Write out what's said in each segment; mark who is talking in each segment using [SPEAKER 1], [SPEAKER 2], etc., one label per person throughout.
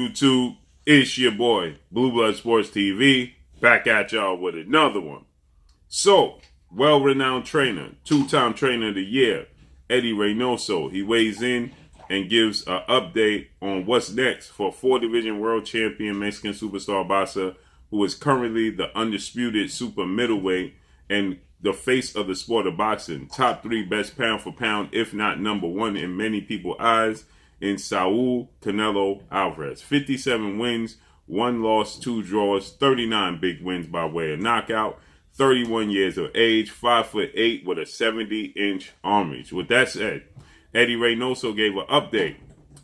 [SPEAKER 1] YouTube? It's your boy, Blue Blood Sports TV, back at y'all with another one. So, well-renowned trainer, two-time trainer of the year, Eddie Reynoso, he weighs in and gives an update on what's next for 4-division world champion Mexican superstar boxer, who is currently the undisputed super middleweight and the face of the sport of boxing. Top 3 best pound for pound, if not number 1 in many people's eyes, in Saul Canelo Alvarez. 57 wins, 1 loss, 2 draws, 39 big wins by way of knockout, 31 years of age, 5'8" with a 70-inch arm reach. With that said, Eddie Reynoso gave an update.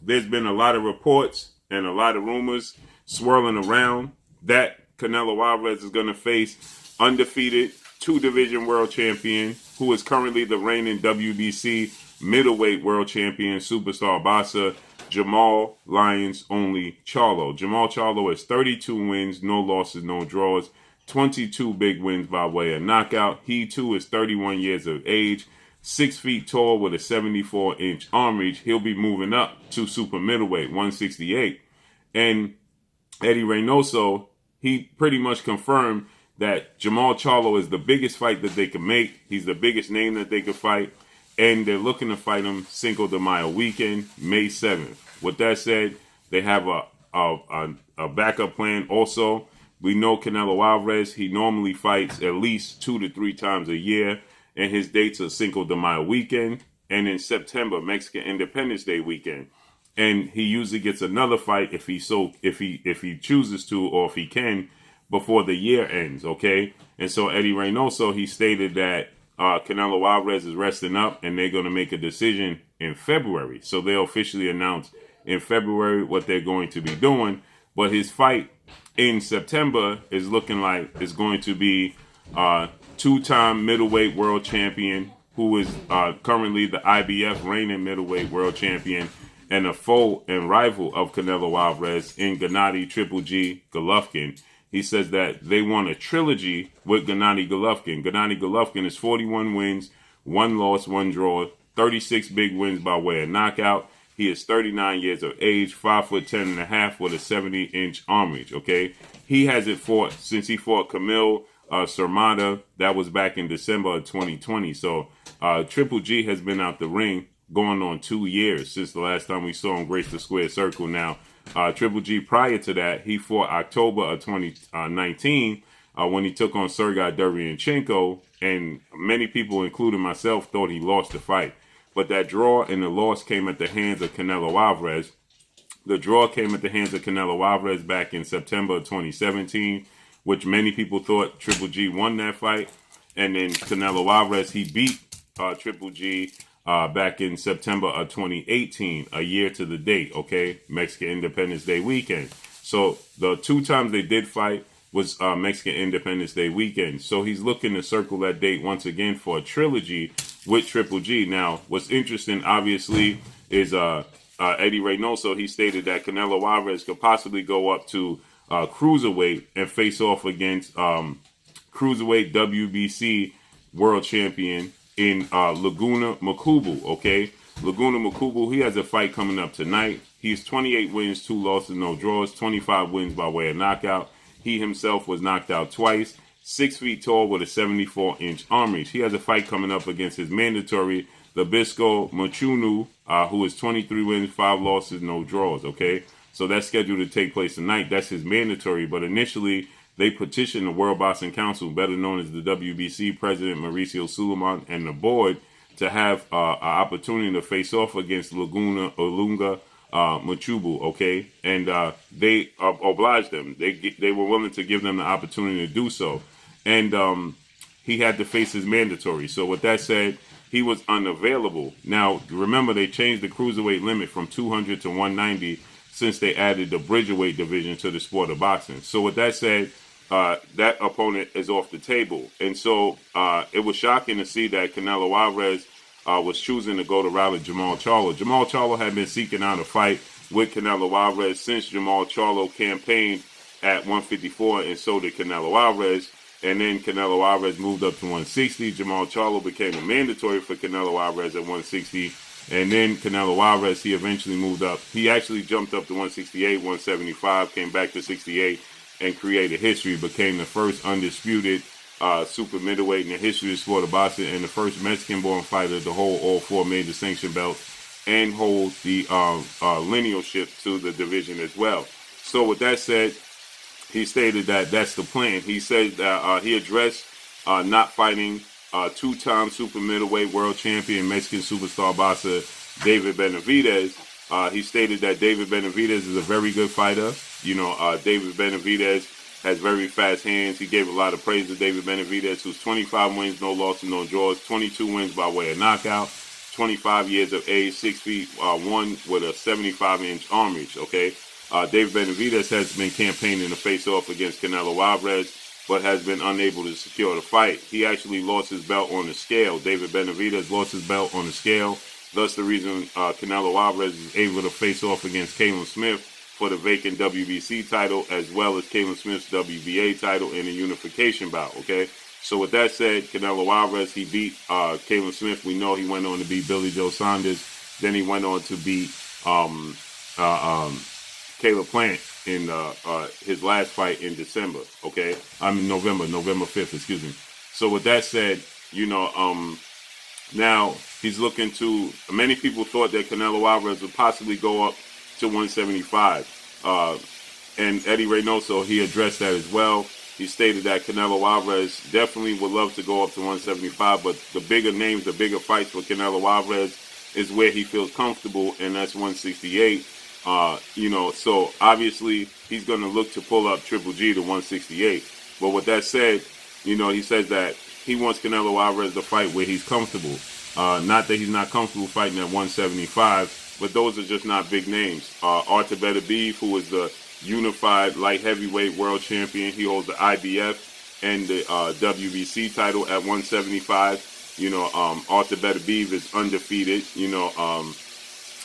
[SPEAKER 1] There's been a lot of reports and a lot of rumors swirling around that Canelo Alvarez is going to face undefeated 2-division world champion, who is currently the reigning WBC middleweight world champion superstar boxer, Jermall Charlo. Jermall Charlo has 32 wins, no losses, no draws, 22 big wins by way of knockout. He too is 31 years of age, 6 feet tall with a 74-inch arm reach. He'll be moving up to super middleweight, 168. And Eddie Reynoso, he pretty much confirmed that Jermall Charlo is the biggest fight that they can make. He's the biggest name that they could fight. And they're looking to fight him Cinco de Mayo weekend, May 7th. With that said, they have a backup plan. Also, we know Canelo Alvarez, he normally fights at least 2 to 3 times a year. And his dates are Cinco de Mayo weekend and in September, Mexican Independence Day weekend. And he usually gets another fight if he chooses to, or if he can, before the year ends, okay? And so Eddie Reynoso, he stated that Canelo Alvarez is resting up and they're going to make a decision in February. So they'll officially announce in February what they're going to be doing. But his fight in September is looking like it's going to be 2-time middleweight world champion, who is currently the IBF reigning middleweight world champion, and a foe and rival of Canelo Alvarez in Gennady Triple G Golovkin. He says that they want a trilogy with Gennady Golovkin. Gennady Golovkin is 41 wins, 1 loss, 1 draw, 36 big wins by way of knockout. He is 39 years of age, 5'10.5" with a 70-inch arm reach, okay? He hasn't fought since he fought Camille Sermada. That was back in December of 2020. So Triple G has been out the ring going on 2 years since the last time we saw him grace the square circle. Now, Triple G, prior to that, he fought October of 2019 when he took on Sergey Derevyanchenko, and many people, including myself, thought he lost the fight. But that draw and the loss came at the hands of Canelo Alvarez. The draw came at the hands of Canelo Alvarez back in September of 2017, which many people thought Triple G won that fight. And then Canelo Alvarez, he beat Triple G back in September of 2018, a year to the date, okay? Mexican Independence Day weekend. So the 2 times they did fight was Mexican Independence Day weekend. So he's looking to circle that date once again for a trilogy with Triple G. Now, what's interesting, obviously, is Eddie Reynoso, he stated that Canelo Alvarez could possibly go up to cruiserweight and face off against cruiserweight WBC world champion in Laguna Makubu, okay? Laguna Makubu, he has a fight coming up tonight. He's 28 wins, 2 losses, no draws, 25 wins by way of knockout. He himself was knocked out twice, 6 feet tall with a 74-inch arm reach. He has a fight coming up against his mandatory, Labisco Machunu, who is 23 wins, 5 losses, no draws, okay? So that's scheduled to take place tonight. That's his mandatory, but initially, they petitioned the World Boxing Council, better known as the WBC president, Mauricio Suleiman, and the board to have an opportunity to face off against Olunga Machubu, okay? And they obliged them. They were willing to give them the opportunity to do so. And he had to face his mandatory. So with that said, he was unavailable. Now, remember, they changed the cruiserweight limit from 200 to 190 since they added the bridgerweight division to the sport of boxing. So with that said, that opponent is off the table. And so it was shocking to see that Canelo Alvarez was choosing to go to route with Jermall Charlo. Jermall Charlo had been seeking out a fight with Canelo Alvarez since Jermall Charlo campaigned at 154, and so did Canelo Alvarez. And then Canelo Alvarez moved up to 160. Jermall Charlo became a mandatory for Canelo Alvarez at 160. And then Canelo Alvarez, he eventually moved up. He actually jumped up to 168, 175, came back to 68, and created history. Became the first undisputed super middleweight in the history of the sport of boxing, and the first Mexican-born fighter to hold all 4 major sanction belts and hold the linealship to the division as well. So with that said, he stated that that's the plan. He said that he addressed not fighting two-time super middleweight world champion Mexican superstar boxer David Benavidez. He stated that David Benavidez is a very good fighter. You know, David Benavidez has very fast hands. He gave a lot of praise to David Benavidez, who's 25 wins, no losses, no draws, 22 wins by way of knockout, 25 years of age, 6'1" with a 75-inch arm reach, okay? David Benavidez has been campaigning to face off against Canelo Alvarez, but has been unable to secure the fight. He actually lost his belt on the scale. David Benavidez lost his belt on the scale. Thus the reason Canelo Alvarez is able to face off against Caleb Smith for the vacant WBC title, as well as Caleb Smith's WBA title in a unification bout, okay? So with that said, Canelo Alvarez, he beat Caleb Smith. We know he went on to beat Billy Joe Saunders. Then he went on to beat Caleb Plant in his last fight in December, okay? November 5th, excuse me. So with that said, you know, now he's looking to, many people thought that Canelo Alvarez would possibly go up to 175. And Eddie Reynoso, he addressed that as well. He stated that Canelo Alvarez definitely would love to go up to 175, but the bigger names, the bigger fights for Canelo Alvarez is where he feels comfortable, and that's 168. You know, so obviously he's going to look to pull up Triple G to 168. But with that said, you know, he says that he wants Canelo Alvarez to fight where he's comfortable. Not that he's not comfortable fighting at 175, but those are just not big names. Artur Beterbiev, who is the unified light heavyweight world champion, he holds the IBF and the WBC title at 175. You know, Artur Beterbiev is undefeated. You know,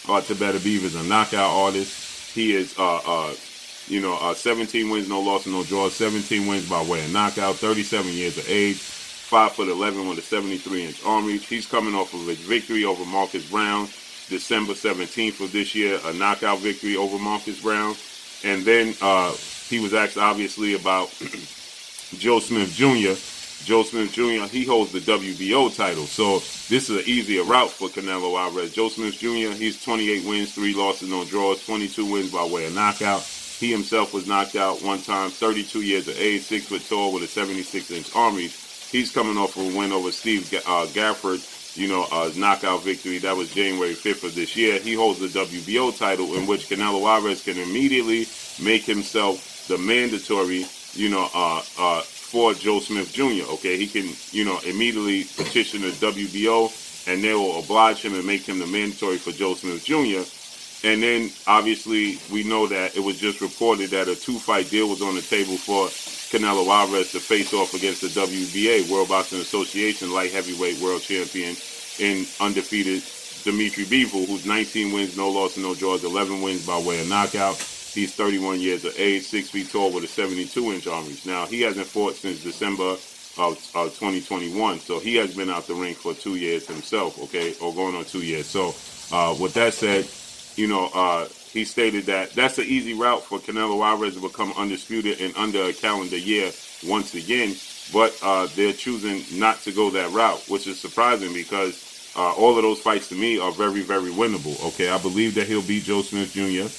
[SPEAKER 1] Artur Beterbiev is a knockout artist. He is, 17 wins, no losses, no draws, 17 wins by way of knockout, 37 years of age, 5'11" with a 73-inch arm reach. He's coming off of a victory over Marcus Brown, December 17th of this year, a knockout victory over Marcus Brown. And then he was asked, obviously, about Joe Smith Jr. Joe Smith Jr., he holds the WBO title. So this is an easier route for Canelo Alvarez. Joe Smith Jr., he's 28 wins, 3 losses, no draws, 22 wins by way of knockout. He himself was knocked out one time, 32 years of age, 6 foot tall with a 76-inch arm reach. He's coming off of a win over Steve Gafford, knockout victory. That was January 5th of this year. He holds the WBO title, in which Canelo Alvarez can immediately make himself the mandatory, for Joe Smith Jr., okay? He can, immediately petition the WBO, and they will oblige him and make him the mandatory for Joe Smith Jr. And then, obviously, we know that it was just reported that a 2-fight deal was on the table for Canelo Alvarez to face off against the WBA, World Boxing Association light heavyweight world champion, in undefeated Dimitri Bivol, who's 19 wins, no losses, no draws, 11 wins by way of knockout. He's 31 years of age, 6 feet tall with a 72-inch arm reach. Now, he hasn't fought since December of 2021, so he has been out the ring for 2 years himself, okay, or going on 2 years. So, with that said, he stated that that's an easy route for Canelo Alvarez to become undisputed in under a calendar year once again, but they're choosing not to go that route, which is surprising because all of those fights to me are very, very winnable, okay? I believe that he'll beat Joe Smith Jr.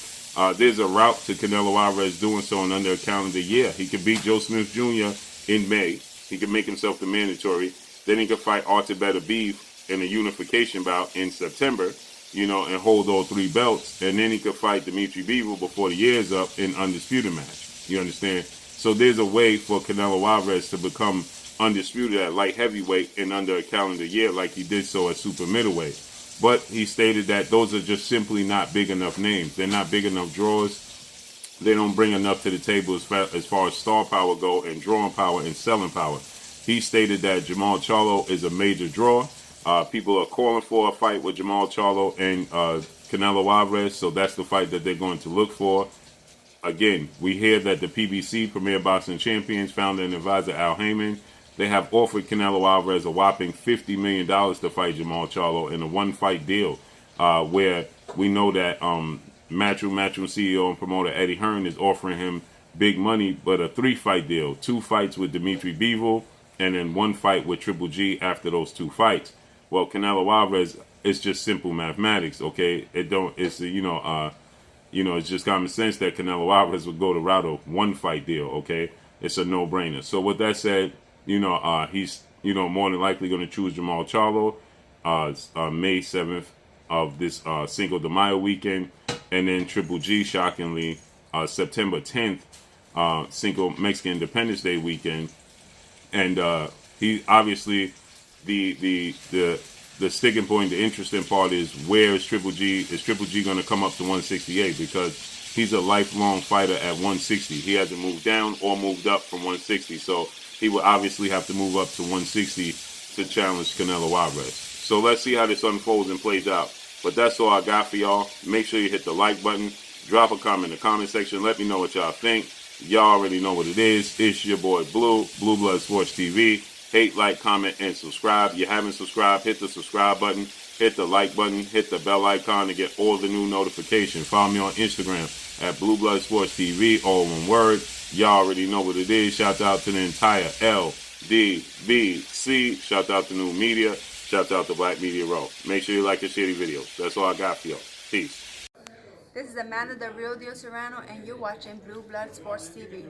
[SPEAKER 1] There's a route to Canelo Alvarez doing so in under a calendar year. He could beat Joe Smith Jr. in May. He can make himself the mandatory. Then he could fight Artur Beterbiev in a unification bout in September, and hold all 3 belts. And then he could fight Dimitri Bivol before the year's up in undisputed match. You understand? So there's a way for Canelo Alvarez to become undisputed at light heavyweight in under a calendar year like he did so at super middleweight. But he stated that those are just simply not big enough names. They're not big enough draws. They don't bring enough to the table as far as star power go, and drawing power and selling power. He stated that Jermall Charlo is a major draw. People are calling for a fight with Jermall Charlo and Canelo Alvarez, so that's the fight that they're going to look for. Again, we hear that the PBC, Premier Boxing Champions, founder and advisor Al Heyman, they have offered Canelo Alvarez a whopping $50 million to fight Jermall Charlo in a 1-fight deal. where we know that Matchroom CEO and promoter Eddie Hearn is offering him big money, but a 3-fight deal, 2 fights with Dimitri Bivol, and then 1 fight with Triple G after those 2 fights. Well, Canelo Alvarez, it's just simple mathematics, okay? It's just common sense that Canelo Alvarez would go the route of 1-fight deal, okay? It's a no-brainer. So with that said, he's more than likely going to choose Jermall Charlo May 7th of this Cinco de Mayo weekend, and then Triple G, shockingly, September 10th, Cinco Mexican Independence Day weekend. And he obviously the sticking point, the interesting part is, where is Triple G? Is Triple G going to come up to 168? Because he's a lifelong fighter at 160. He hasn't moved down or moved up from 160. So he will obviously have to move up to 160 to challenge Canelo Alvarez. So let's see how this unfolds and plays out. But that's all I got for y'all. Make sure you hit the like button. Drop a comment in the comment section. Let me know what y'all think. Y'all already know what it is. It's your boy Blue Blood Sports TV. Hate, like, comment, and subscribe. If you haven't subscribed, hit the subscribe button. Hit the like button. Hit the bell icon to get all the new notifications. Follow me on Instagram at Blue Blood Sports TV, all one word. Y'all already know what it is. Shout out to the entire LDBC. Shout out to New Media. Shout out to Black Media Row. Make sure you like and share the videos. That's all I got for y'all. Peace.
[SPEAKER 2] This is Amanda, the real deal Serrano, and you're watching Blue Blood Sports TV.